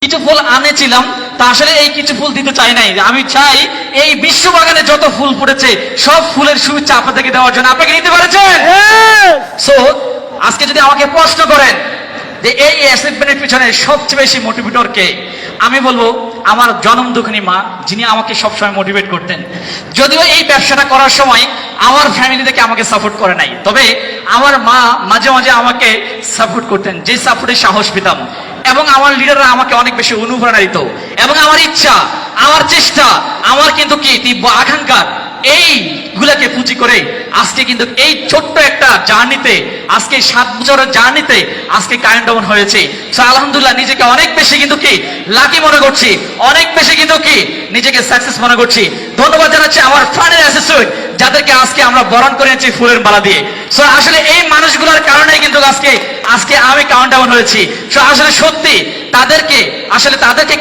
কিছু ফুল আনেছিলাম, তা আসলে এই কিছু ফুল দিতে চাই নাই। আমি চাই এই বিশ্ববাগানে যত ফুল ফুটেছে সব ফুলের শুভেচ্ছা আপনাদেরকে দেওয়ার জন্য। আপনাকে নিতে পারছেন? সো আজকে যদি আমাকে প্রশ্ন করেন যে এই অ্যাচিভমেন্টের পিছনে সবচেয়ে বেশি মোটিভেটর কে, আমি বলবো আমার জনম দুঃখিনী মা, যিনি আমাকে সবসময় মোটিভেট করতেন। যদিও এই ব্যবসাটা করার সময় আমার ফ্যামিলি থেকে আমাকে সাপোর্ট করে নাই, তবে আমার মা মাঝে মাঝে আমাকে সাপোর্ট করতেন, যে সাপোর্টে সাহস পেতাম। এবং আমার লিডাররা আমাকে অনেক বেশি অনুপ্রেরণা দিত। এবং আমার ইচ্ছা, আমার চেষ্টা, আমার কিন্তু কি তীব্র আকাঙ্ক্ষা, এইগুলাকে পুঁজি করে আজকে কিন্তু এই ছোট্ট একটা জার্নিতে, আজকে 7 বছরের জার্নিতে আজকে কারেন্ট হয়েছে। সো আলহামদুলিল্লাহ নিজেকে অনেক বেশি কিন্তু কি লাকি মনে করছি, অনেক বেশি কিন্তু কি নিজেকে সাকসেস মনে করছি। ধন্যবাদ জানাচ্ছি আমার ফান্ডের অ্যাসোসিয়েট, যাদেরকে আজকে আমরা বরণ করে নিয়েছি ফুলের মালা দিয়ে। সো আসলে এই মানুষগুলোর কারণেই কিন্তু আজকে আমি কাউন্টডাউন হয়েছি। সো আসলে সত্যি তাদেরকে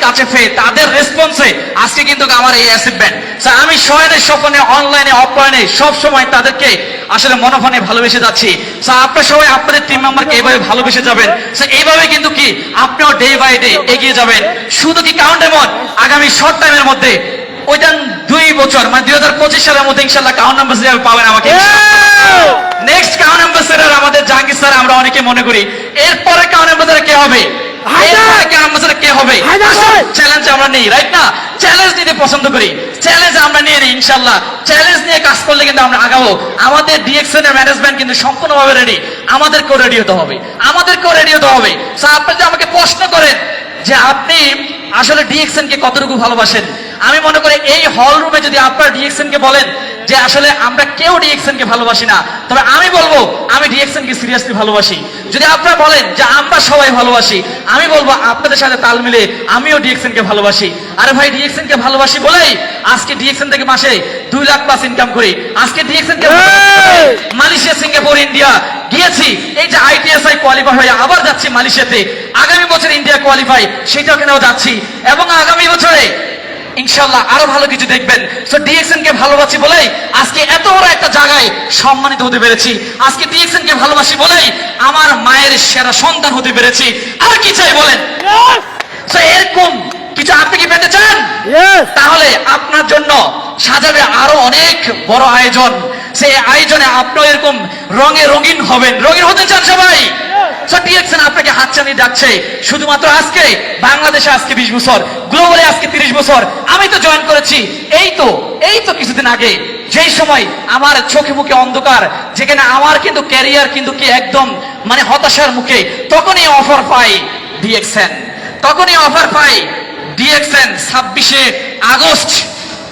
কাছে পেয়ে, তাদের রেসপন্সে আজকে কিন্তু আমার এই অ্যাচিভমেন্ট। সো আমি শয়নে স্বপ্নে অনলাইনে অফলাইনে সব সময় তাদেরকে আসলে মনোফনে ভালোবেসে যাচ্ছি। সো আপনারা সবাই আপনাদের টিম মেম্বারকে এইভাবে ভালোবেসে যাবেন। সো এইভাবে কিন্তু কি আপনিও ডে বাই ডে এগিয়ে যাবেন। শুধু কি কাউন্ট এমন আগামী শর্ট টাইমের মধ্যে ওইটা 2 বছর মানে 2025 সালের মধ্যে ইনশাআল্লাহ কাউন্ট অ্যাম্বাসেডর পাবেন আমাকে। নেক্সট কাউন্ট অ্যাম্বাসেডর আমাদের জাহাঙ্গীর স্যার, আমরা অনেকে মনে করি। এরপরে কাউন্ট অ্যাম্বাসেডর কে হবে? চ্যালেঞ্জ আমরা নেই, রাইট না? চ্যালেঞ্জ নিতে পছন্দ করি, চ্যালেঞ্জ আমরা নিয়ে নিই ইনশাআল্লাহ। চ্যালেঞ্জ নিয়ে কাজ করলে কিন্তু আমরা আগাবো। আমাদের ডিএক্সএন এর ম্যানেজমেন্ট কিন্তু সম্পূর্ণভাবে রেডি। আমাদেরকেও রেডি হতে হবে। আপনি যদি আমাকে প্রশ্ন করেন যে আপনি আসলে ডিএক্সএন কে কতটুকু ভালোবাসেন, আমি মনে করি এই হল রুমে যদি আপনারা ডিএক্সএন কে বলেন যে আসলে আমরা কেউ ডিএক্সএন কে ভালোবাসি না, তবে আমি বলবো আমি ডিএক্সএন কে সিরিয়াসলি ভালোবাসি। যদি আপনারা বলেন যে আমরা সবাই ভালোবাসি, আমি বলবো আপনাদের সাথে তাল মিলে আমিও ডিএক্সএন কে ভালোবাসি। আরে ভাই, ডিএক্সএন কে ভালোবাসি বলেই আজকে ডিএক্সএন থেকে মাসে 2 লাখ প্লাস ইনকাম করি। আজকে ডিএক্সএন কে মালয়েশিয়া, সিঙ্গাপুর, ইন্ডিয়া গিয়েছি। এই যে আইটিএসআই কোয়ালিফাই হয়ে আবার যাচ্ছি মালয়েশিয়াতে। আগামী বছর ইন্ডিয়া কোয়ালিফাই, সেটাও কেন যাচ্ছি। এবং আগামী বছরে ইনশাআল্লাহ আরো ভালো কিছু দেখবেন। সো ডিএক্সএন কে ভালোবাসি বলেই আজকে এত বড় একটা জায়গায় সম্মানিত হতে পেরেছি। আজকে ডিএক্সএন কে ভালোবাসি বলেই আমার মায়ের সেরা সন্তান হতে পেরেছি। আর কি চাই বলেন? সো এরকম কিছু আপনি কি পেতে চান? তাহলে আপনার জন্য সাজাবে আরো অনেক বড় আয়োজন। সেই আয়োজনে আপনিও এরকম রঙে রঙিন হবেন। রঙিন হতে চান সবাই? ডিএক্সএন আপনাকে হাতছানি যাচ্ছে। শুধুমাত্র আজকে বাংলাদেশে আজকে 20 বছর, গ্লোবালে আজকে 30 বছর। আমি তো জয়েন করেছি এই তো কিছুদিন আগে, যেই সময় আমার চোখে মুখে অন্ধকার, যেখানে আমার কিন্তু ক্যারিয়ার কিন্তু কি একদম মানে হতাশার মুখে, তখনই অফার পাই ডিএক্সএন। 26 আগস্ট,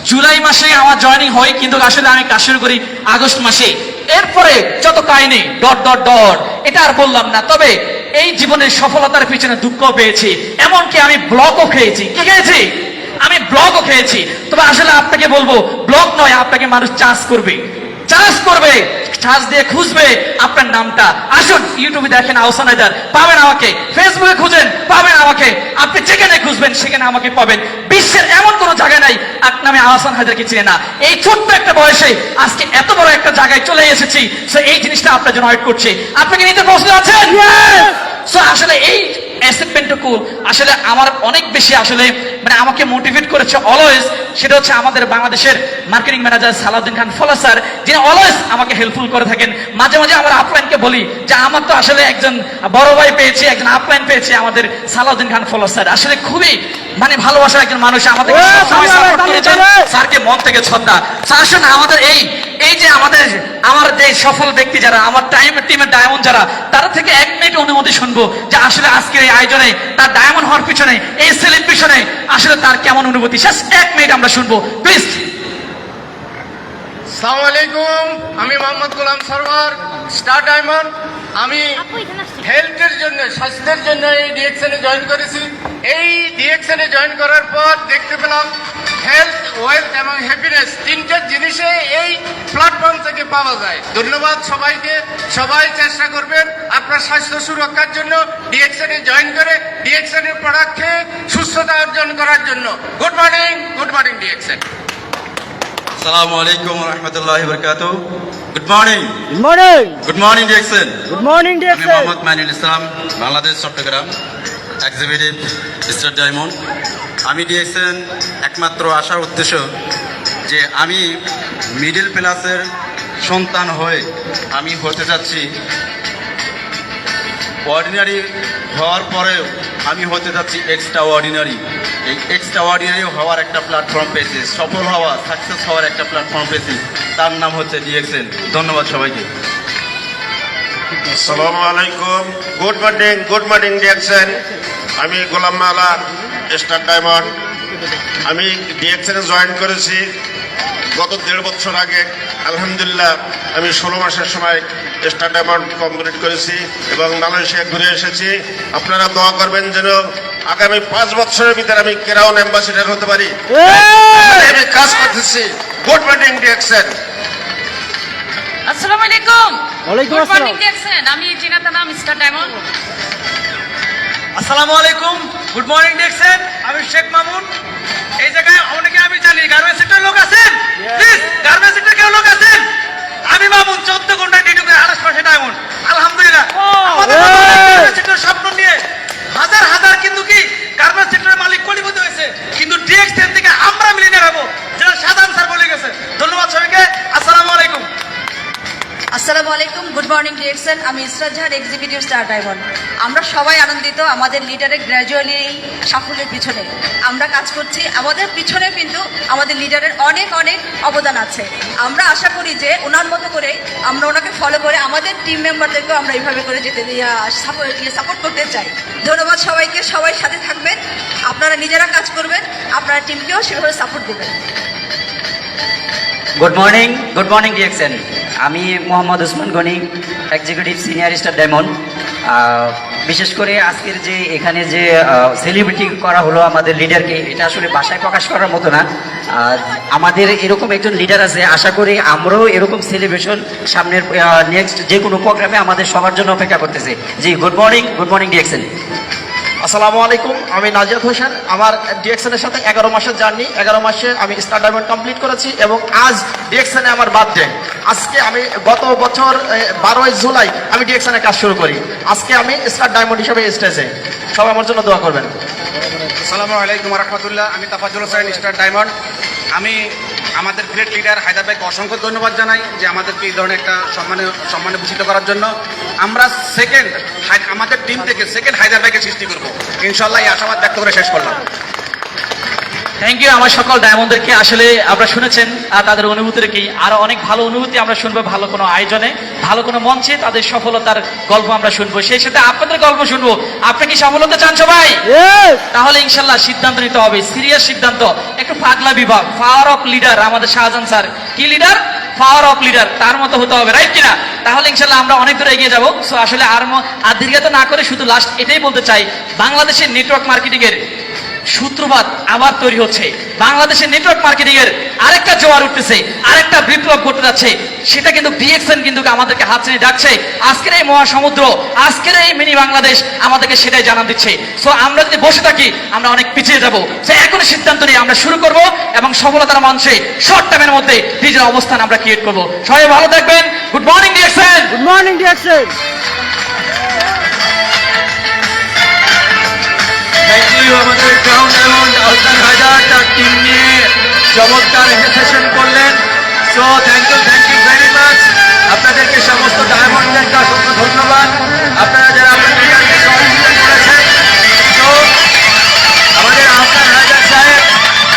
জুলাই মাসে আমার জয়েনিং হয়, কিন্তু আসলে আমি কাজ শুরু করি আগস্ট মাসে। এরপরে যত কাহিনী ডট ডট ডট, এটা আর বললাম না। তবে এই জীবনের সফলতার পিছনে দুঃখ পেয়েছি, এমনকি আমি ব্লকও খেয়েছি। কি খেয়েছি? আমি ব্লকও খেয়েছি। তবে আসলে আপনাকে বলবো, ব্লক নয়, আপনাকে মানুষ চার্জ করবে, চার্জ দিয়ে খুঁজবে আপনার নামটা। আসুন ইউটিউবে দেখেন আহসান হায়দার, পাবেন আমাকে। ফেসবুকে খুঁজেন, পাবেন আমাকে। আপনি যেখানে খুঁজবেন সেখানে আমাকে পাবেন। বিশ্বের এমন কোন জায়গায় নাই এক নামে আহসান হায়দারকে চিনে না। এই ছোট্ট একটা বয়সে আজকে এত বড় একটা জায়গায় চলে এসেছি। সো এই জিনিসটা আপনার জন্য ওয়েট করছে। আপনাকে নিতে প্রশ্ন আছেন? সো আসলে এই অ্যাচিভমেন্টটুকু আসলে আমার অনেক বেশি আসলে মানে আমাকে মোটিভেট করেছে অলওয়েজ। সেটা হচ্ছে আমাদের বাংলাদেশের মার্কেটিং ম্যানেজার সালাউদ্দিন খান ফলা স্যার, যিনি অলওয়েজ আমাকে হেল্পফুল করে থাকেন। মাঝে মাঝে আমার আপলাইনকে বলি যে আমার তো আসলে একজন বড় ভাই পেয়েছি, একজন আপলাইন পেয়েছি, আমাদের সালাউদ্দিন খান ফলা স্যার। আসলে খুবই মানে ভালোবাসার একজন মানুষ, আমাদের স্যারকে মন থেকে শ্রদ্ধা। আসুন আমাদের এই যে আমার যে সফল ব্যক্তি যারা, আমার টিমের ডায়মন্ড যারা, তারা থেকে 1 মিনিট অনুমতি শুনবো যে আসলে আজকের এই আয়োজনে তার ডায়মন্ড হওয়ার পিছনে, এই সেলিব্রেশনে আসলে তার কেমন অনুভূতি। শেষ 1 মিনিট আমরা শুনবো প্লিজ। আসসালামু আলাইকুম, আমি মোহাম্মদ গোলাম সরওয়ার, স্টার ডায়মন্ড। আমি হেলথের জন্য, স্বাস্থ্যের জন্য এই ডিএক্সএনে জয়েন করেছি। এই ডিএক্সএনে জয়েন করার পর দেখতে পেলাম হেলথ, ওয়েলথ এবং হ্যাপিনেস 3টে জিনিসে এই প্ল্যাটফর্ম থেকে পাওয়া যায়। ধন্যবাদ সবাইকে। সবাই চেষ্টা করবেন আপনার স্বাস্থ্য সুরক্ষার জন্য, ডিএক্সএনে জয়েন করে ডিএক্সএনের প্রোডাক্ট খেয়ে সুস্থতা অর্জন করার জন্য। Good morning DXN. আসসালামু আলাইকুম ওয়া রাহমাতুল্লাহি ওয়া বারাকাতুহু। Good morning DXN. Good morning আমি Mohammad Mainul Islam, Bangladesh Chattogram. Executive star diamond. আমি দিয়েছেন একমাত্র আসার উদ্দেশ্য যে আমি মিডল ক্লাসের সন্তান হয়ে আমি হতে যাচ্ছি অর্ডিনারি হওয়ার পরেও আমি হতে যাচ্ছি এক্সট্রা অর্ডিনারি। এই এক্সট্রা অর্ডিনারি হওয়ার একটা প্ল্যাটফর্ম পেয়েছি, সফল হওয়া সাকসেস হওয়ার একটা প্ল্যাটফর্ম পেয়েছি, তার নাম হচ্ছে ডিএক্সএন। ধন্যবাদ সবাইকে। আসসালামু আলাইকুম, গুড মর্নিং ডিএক্সএন। আমি গোলাম মাওলা, স্টার ডায়মন্ড। আমি ডিএক্সএনে জয়েন করেছি গত 1.5 বছর আগে। আলহামদুলিল্লাহ আমি 16 মাসের সময় স্টার ডায়মন্ড কমপ্লিট করেছি এবং মালয়েশিয়া ঘুরে এসেছি। আপনারা দোয়া করবেন যেন আগামী 5 বছরের ভিতরে আমি ক্রাউন অ্যাম্বাসেডর হতে পারি। আমি কাজ করতেছি। Good morning DXN. আসসালামু আলাইকুম। ওয়ালাইকুম গুড আসসালাম। মর্নিং দেখছেন, আমি জিনাতা নাম স্টার ডায়মন্ড। আসসালামু আলাইকুম, গুড মর্নিং দেখছেন, আমি শেখ মামুন। এই জায়গায় অনেকে আমি জানি গার্মেন্টস সেক্টর লোক আছেন, প্লিজ গার্মেন্টস সেক্টর কেউ লোক আছেন? আমি মামুন 14 ঘন্টা ডিউটি করে 28 মাসে ডায়মন্ড। আলহামদুলিল্লাহ আমাদের গার্মেন্টস সেক্টর স্বপ্ন নিয়ে হাজার হাজার কিন্তু কি গার্মেন্টস সেক্টরের মালিক কোটিপতি হয়েছে, কিন্তু ডিএক্সএন থেকে আমরা মিলিয়নিয়ার হবো, যেটা সাধারণ স্যার বলে গেছে। ধন্যবাদ সবাইকে, আসসালামু আলাইকুম। আসসালামু আলাইকুম, গুড মর্নিং ডিরেকশন। আমি ইসরাত জাহান, এক্সিকিউটিভ স্টার ডায়মন্ড। আমরা সবাই আনন্দিত আমাদের লিডারের গ্র্যাজুয়ালি এই সাফল্যের পিছনে আমরা কাজ করছি। আমাদের পিছনে কিন্তু আমাদের লিডারের অনেক অনেক অবদান আছে। আমরা আশা করি যে ওনার মতো করে আমরা ওনাকে ফলো করে আমাদের টিম মেম্বারদেরকেও আমরা এইভাবে করে যেতে সাপোর্ট করতে চাই। ধন্যবাদ সবাইকে, সবাই সাথে থাকবেন, আপনারা নিজেরা কাজ করবেন, আপনারা টিমকেও সেভাবে সাপোর্ট দেবেন। Good morning DXN. আমি Mohammad Usman Gani, executive senior star diamond. বিশেষ করে আজকের যে এখানে যে সেলিব্রিটি করা হলো আমাদের লিডারকে, এটা আসলে ভাষায় প্রকাশ করার মতো না। আমাদের এরকম একজন লিডার আছে, আশা করি আমরাও এরকম সেলিব্রেশন সামনের নেক্সট যে কোনো প্রোগ্রামে আমাদের সবার জন্য অপেক্ষা করতেছে। জি গুড মর্নিং ডিএক্সএন। আসসালামু আলাইকুম, আমি নাজিয়াত হোসেন। আমার ডিএক্সএনের সাথে 11 মাসের জার্নি, 11 মাসে আমি স্টার ডায়মন্ড কমপ্লিট করেছি এবং আজ ডিএক্সএনে আমার বার্থডে। আজকে আমি গত বছর 12ই জুলাই আমি ডিএক্সএনে কাজ শুরু করি। আজকে আমি স্টার ডায়মন্ড হিসেবে স্টেজে, সবাই আমার জন্য দোয়া করবেন। আসসালামু আলাইকুম রহমতুল্লাহ। আমি তাফাজুল হোসেন, স্টার ডায়মন্ড। আমি আমাদের গ্রেট লিডার হায়দার ভাইকে অসংখ্য ধন্যবাদ জানাই যে আমাদেরকে এই ধরনের একটা সম্মানে ভূষিত করার জন্য। আমরা আমাদের টিম থেকে সেকেন্ড হায়দার ভাইকে সৃষ্টি করবো ইনশাল্লাহ, এই আশাবাদ ব্যক্ত করে শেষ করলাম। থ্যাংক ইউ আমার সকল ডায়মন্ডদেরকে। আসলে আপনারা শুনেছেন তাদের অনুভূতির কি, আরো অনেক ভালো অনুভূতি আমরা শুনবো ভালো কোনো আয়োজনে, ভালো কোনো মঞ্চে তাদের সফলতার গল্প আমরা শুনবো, সেই সাথে আপনাদের গল্প শুনবো। আপনি কি সফলতা চান সবাই? তাহলে ইনশাল্লাহ সিদ্ধান্ত নিতে হবে, সিরিয়াস সিদ্ধান্ত। একটু পাগলা বিভাগ, পাওয়ার অফ লিডার, আমাদের শাহজাহান স্যার কি লিডার, পাওয়ার অফ লিডার, তার মতো হতে হবে, রাইট কিনা? তাহলে ইনশাল্লাহ আমরা অনেক দূরে এগিয়ে যাবো। সো আসলে আর দীর্ঘায়িত না করে শুধু লাস্ট এটাই বলতে চাই, বাংলাদেশের নেটওয়ার্ক মার্কেটিং এর সূত্রপাত আবার তৈরি হচ্ছে। বাংলাদেশের নেটওয়ার্ক মার্কেটিং এর আরেকটা জোয়ার উঠতেছে, আরেকটা বিপ্লব ঘটতে যাচ্ছে। সেটা কিন্তু ডিএক্সএন কিন্তু আমাদেরকে হাত ছেড়ে ডাকছে। আজকের এই মহাসমুদ্র, আজকের এই মিনি বাংলাদেশ আমাদেরকে সেটাই জানান দিচ্ছে। সো আমরা যদি বসে থাকি আমরা অনেক পিছিয়ে যাবো। সো এখনই সিদ্ধান্ত নিয়ে আমরা শুরু করব এবং সফলতার মঞ্চে শর্ট টাইমের মধ্যে নিজের অবস্থান আমরা ক্রিয়েট করব। সবাই ভালো থাকবেন। Good morning DXN. Good morning DXN. Thank you আমাদের ক্রাউন ডায়মন্ড আহসান হায়দার তার টিম নিয়ে চমৎকার সেশন করলেন। So thank you very much. আপনাদেরকে সমস্ত ডায়মন্ডদেরকে অসংখ্য ধন্যবাদ, আপনারা যারা আপনাদের লিডারকে সহযোগিতা করেছেন। তো আমাদের আহসান হায়দার সাহেব,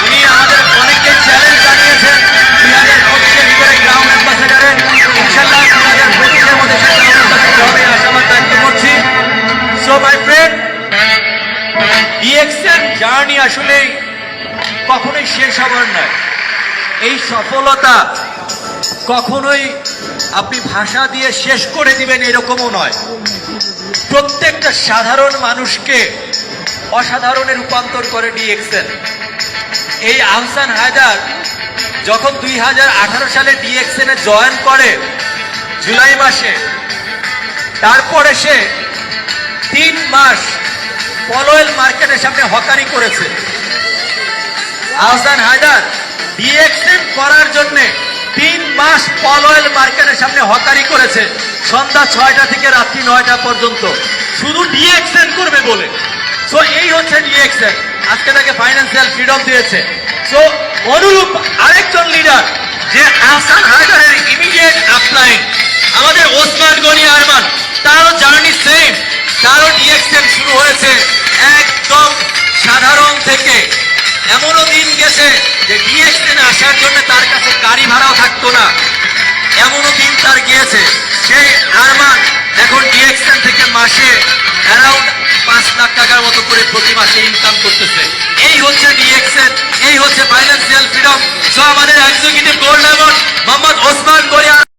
উনি আমাদের অনেককে চ্যালেঞ্জ জানিয়েছেন 2025-এর ভিতরে ক্রাউন অ্যাম্বাসেডারের। ইনশাল্লাহ 2025-এর মধ্যে সেটা অবস্থা হবে আশাবাদ ব্যক্ত করছি। So my friend, DXN journey আসলে কখনোই শেষ হবার নয়। এই সফলতা কখনোই আপনি ভাষা দিয়ে শেষ করে দিবেন এরকমও নয়। প্রত্যেকটা সাধারণ মানুষকে অসাধারণে রূপান্তর করে ডিএক্সএন। এই আহসান হায়দার যখন 2018 সালে ডিএক্সএন এ জয়েন করে জুলাই মাসে, তারপরে সে 3 মাস পলয়েল মার্কেটের সামনে হকারি করেছে। আহসান হায়দার ডিএক্সএন করার জন্য 3 মাস পলয়েল মার্কেটের সামনে হকারি করেছে, সন্ধ্যা 6টা থেকে রাত্রি 9টা পর্যন্ত, শুধু ডিএক্সএন করবে বলে। সো এই হচ্ছে ডিএক্সএন, আজকে তাকে ফাইন্যান্সিয়াল ফ্রিডম দিয়েছে। সো অনুরূপ আরেকজন লিডার যে আহসান হায়দারের ইমিডিয়েট আপলাইন, আমাদের ওসমান গনি আরমান, তারও জার্নি সেম, তারও ডিএক্সএন শুরু হয়েছে একদম সাধারণ থেকে। এমনও দিন গেছে যে ডিএক্সএন আসার জন্য তার কাছে গাড়ি ভাড়াও থাকতো না, এমনও দিন তার গিয়েছে। সেই আরমান এখন ডিএক্সএন থেকে মাসে অ্যারাউন্ড 5 লাখ টাকার মতো করে প্রতি মাসে ইনকাম করতেছে। এই হচ্ছে ডিএক্সএন, এই হচ্ছে ফাইন্যান্সিয়াল ফ্রিডম। সো আমাদের executive gold diamond Mohammad Osman Gani